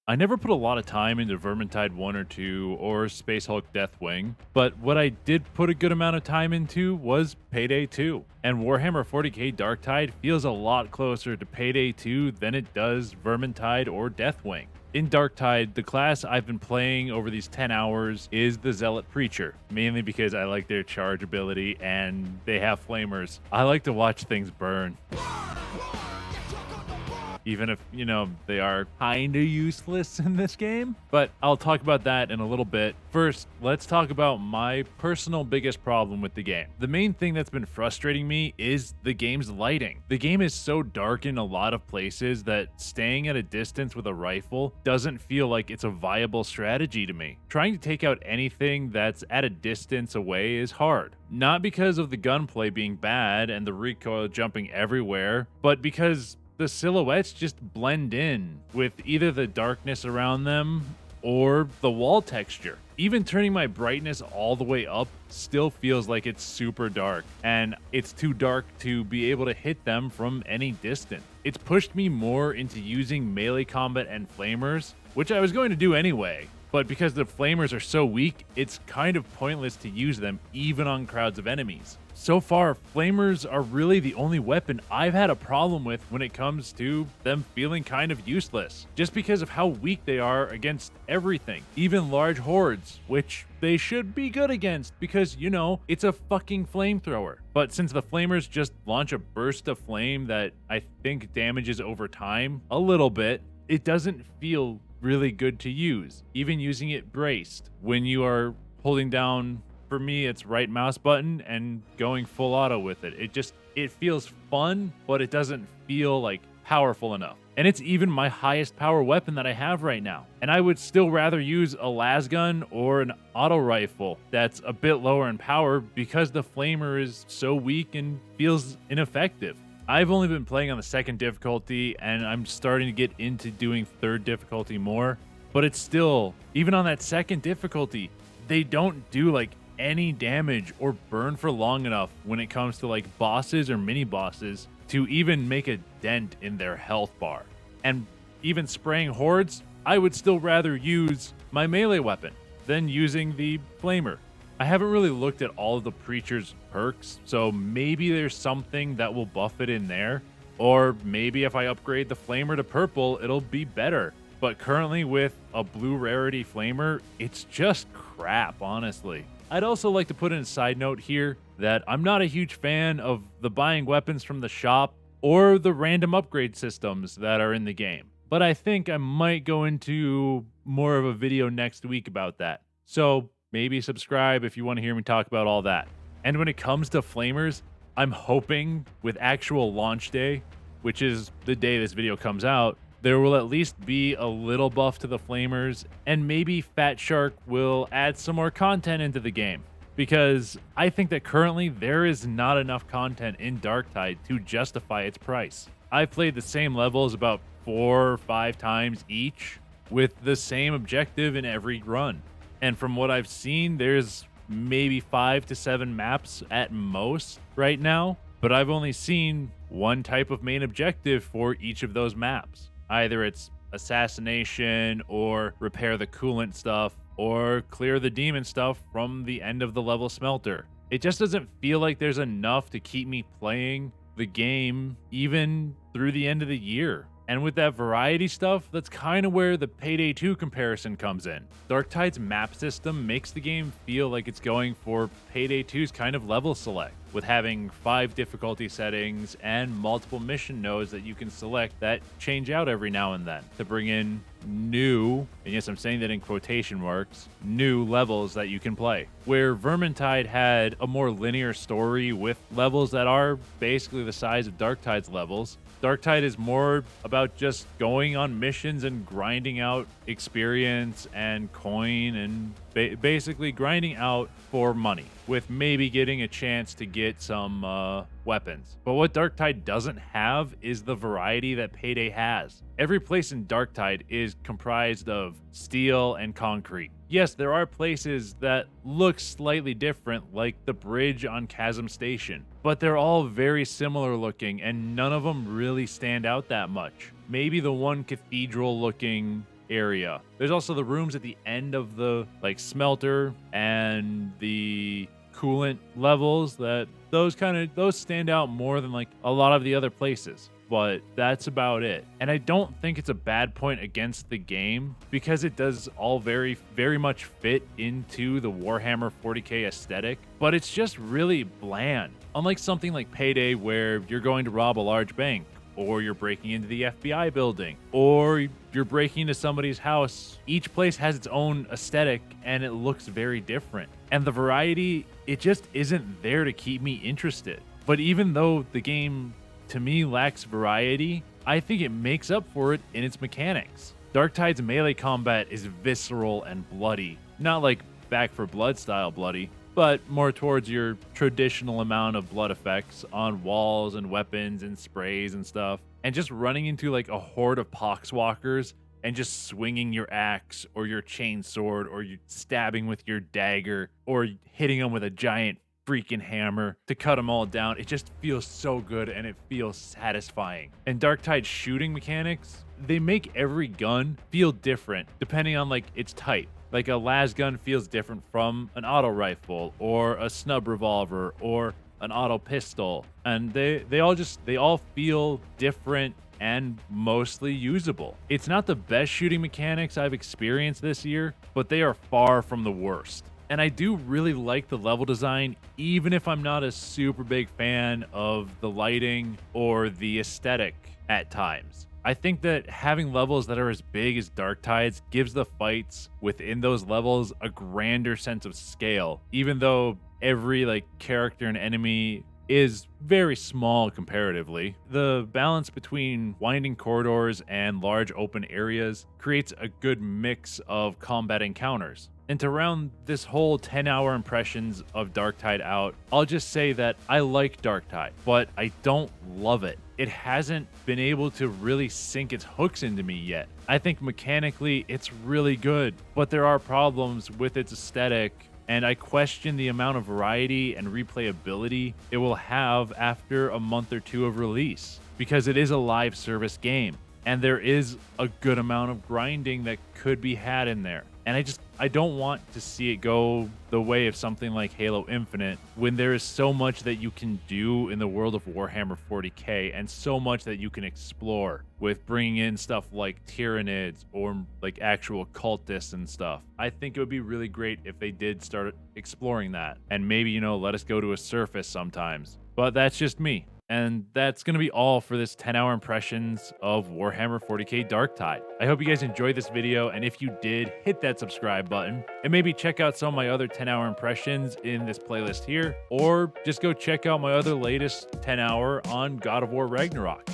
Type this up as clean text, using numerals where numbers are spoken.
I never put a lot of time into Vermintide 1 or 2 or Space Hulk Deathwing, but what I did put a good amount of time into was Payday 2. And Warhammer 40k Darktide feels a lot closer to Payday 2 than it does Vermintide or Deathwing. In Darktide, the class I've been playing over these 10 hours is the Zealot Preacher, mainly because I like their charge ability and they have flamers. I like to watch things burn. Even if, they are kinda useless in this game. But I'll talk about that in a little bit. First, let's talk about my personal biggest problem with the game. The main thing that's been frustrating me is the game's lighting. The game is so dark in a lot of places that staying at a distance with a rifle doesn't feel like it's a viable strategy to me. Trying to take out anything that's at a distance away is hard. Not because of the gunplay being bad and the recoil jumping everywhere, but because the silhouettes just blend in with either the darkness around them or the wall texture. Even turning my brightness all the way up still feels like it's super dark, and it's too dark to be able to hit them from any distance. It's pushed me more into using melee combat and flamers, which I was going to do anyway. But because the flamers are so weak, it's kind of pointless to use them even on crowds of enemies. So far, flamers are really the only weapon I've had a problem with when it comes to them feeling kind of useless, just because of how weak they are against everything, even large hordes, which they should be good against because, it's a fucking flamethrower. But since the flamers just launch a burst of flame that I think damages over time a little bit, it doesn't feel really good to use, even using it braced. When you are holding down, for me, it's right mouse button and going full auto with it. It feels fun, but it doesn't feel like powerful enough. And it's even my highest power weapon that I have right now. And I would still rather use a lasgun or an auto rifle that's a bit lower in power because the flamer is so weak and feels ineffective. I've only been playing on the second difficulty, and I'm starting to get into doing third difficulty more, but it's still, even on that second difficulty, they don't do any damage or burn for long enough when it comes to bosses or mini bosses to even make a dent in their health bar. And even spraying hordes, I would still rather use my melee weapon than using the flamer. I haven't really looked at all of the Preacher's perks, so maybe there's something that will buff it in there. Or maybe if I upgrade the Flamer to purple, it'll be better. But currently with a blue rarity Flamer, it's just crap, honestly. I'd also like to put in a side note here that I'm not a huge fan of the buying weapons from the shop or the random upgrade systems that are in the game. But I think I might go into more of a video next week about that. So maybe subscribe if you want to hear me talk about all that. And when it comes to flamers, I'm hoping with actual launch day, which is the day this video comes out, there will at least be a little buff to the flamers, and maybe Fat Shark will add some more content into the game. Because I think that currently there is not enough content in Darktide to justify its price. I've played the same levels about 4 or 5 times each, with the same objective in every run. And from what I've seen, there's maybe 5 to 7 maps at most right now, but I've only seen one type of main objective for each of those maps. Either it's assassination or repair the coolant stuff or clear the demon stuff from the end of the level smelter. It just doesn't feel like there's enough to keep me playing the game even through the end of the year. And with that variety stuff, that's kind of where the Payday 2 comparison comes in. Darktide's map system makes the game feel like it's going for Payday 2's kind of level select, with having 5 difficulty settings and multiple mission nodes that you can select that change out every now and then to bring in new, and yes, I'm saying that in quotation marks, new levels that you can play. Where Vermintide had a more linear story with levels that are basically the size of Darktide's levels, Darktide is more about just going on missions and grinding out experience and coin and basically grinding out for money, with maybe getting a chance to get some weapons. But what Darktide doesn't have is the variety that Payday has. Every place in Darktide is comprised of steel and concrete. Yes, there are places that look slightly different, like the bridge on Chasm Station, but they're all very similar looking and none of them really stand out that much. Maybe the one cathedral looking area. There's also the rooms at the end of the like smelter and the coolant levels that those stand out more than like a lot of the other places. But that's about it. And I don't think it's a bad point against the game because it does all very much fit into the Warhammer 40k aesthetic, but it's just really bland. Unlike something like Payday where you're going to rob a large bank, or you're breaking into the FBI building, or you're breaking into somebody's house, each place has its own aesthetic and it looks very different. And the variety, it just isn't there to keep me interested. But even though the game to me lacks variety, I think it makes up for it in its mechanics. Darktide's melee combat is visceral and bloody. Not like Back for Blood style bloody, but more towards your traditional amount of blood effects on walls and weapons and sprays and stuff. And just running into like a horde of poxwalkers and just swinging your axe or your chainsword or you stabbing with your dagger or hitting them with a giant freaking hammer to cut them all down. It just feels so good and it feels satisfying. And Darktide's shooting mechanics, they make every gun feel different depending on like its type. Like a las gun feels different from an auto rifle or a snub revolver or an auto pistol. And they all feel different and mostly usable. It's not the best shooting mechanics I've experienced this year, but they are far from the worst. And I do really like the level design, even if I'm not a super big fan of the lighting or the aesthetic at times. I think that having levels that are as big as Darktide's gives the fights within those levels a grander sense of scale, even though every like character and enemy is very small comparatively. The balance between winding corridors and large open areas creates a good mix of combat encounters. And to round this whole 10-hour impressions of Darktide out, I'll just say that I like Darktide, but I don't love it. It hasn't been able to really sink its hooks into me yet. I think mechanically it's really good, but there are problems with its aesthetic, and I question the amount of variety and replayability it will have after a month or two of release, because it is a live service game, and there is a good amount of grinding that could be had in there. And I don't want to see it go the way of something like Halo Infinite, when there is so much that you can do in the world of Warhammer 40k and so much that you can explore with bringing in stuff like Tyranids or like actual cultists and stuff. I think it would be really great if they did start exploring that and maybe, let us go to a surface sometimes. But that's just me. And that's going to be all for this 10-hour impressions of Warhammer 40k Darktide. I hope you guys enjoyed this video, and if you did, hit that subscribe button, and maybe check out some of my other 10-hour impressions in this playlist here, or just go check out my other latest 10-hour on God of War Ragnarok.